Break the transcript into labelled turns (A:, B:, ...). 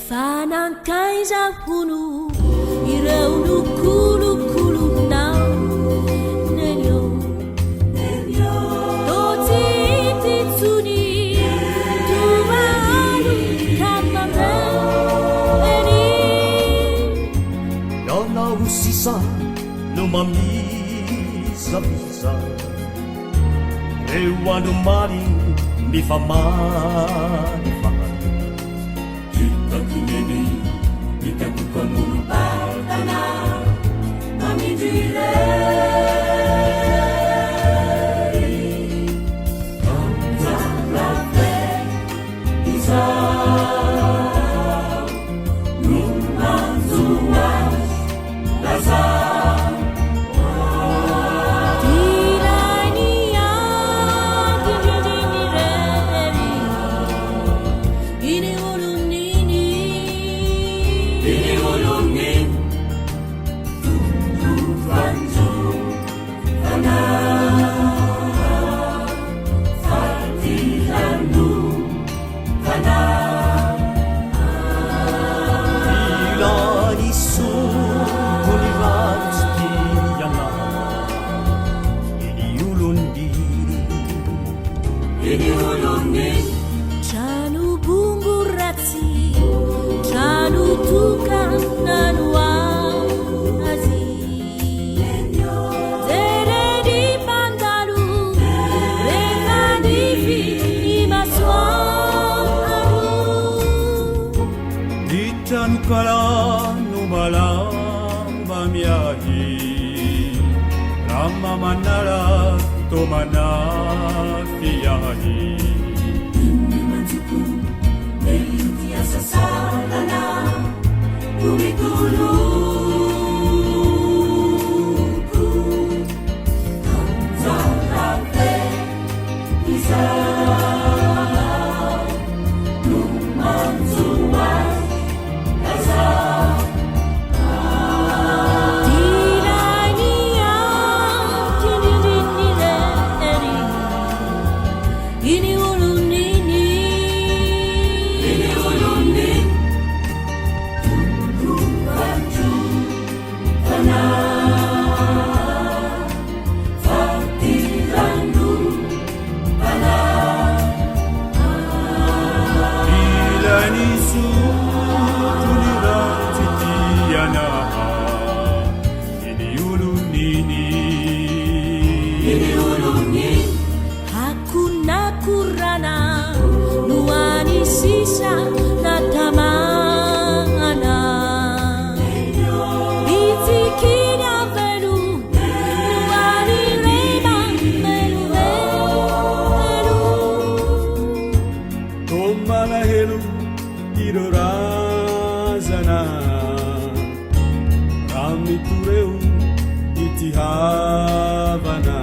A: Fanangkay sa puno iraw lukulu na nenyo Toti titsuni tumalu kamame eni
B: Yana usisa lumamisa-bisa Ewa numari mifamani
A: Janu bumbu ratsi Janu tukang nanua azi Dere di pandaru Reka di fi maswaru
B: Di tanukara numalang bamiyahi Rama manara tomanafiyahi
A: Hakuna kurana nuani sisa natamana Biti kinya velu nuani rema melu
B: Tomana helu irorazana Rami tureu iti Havana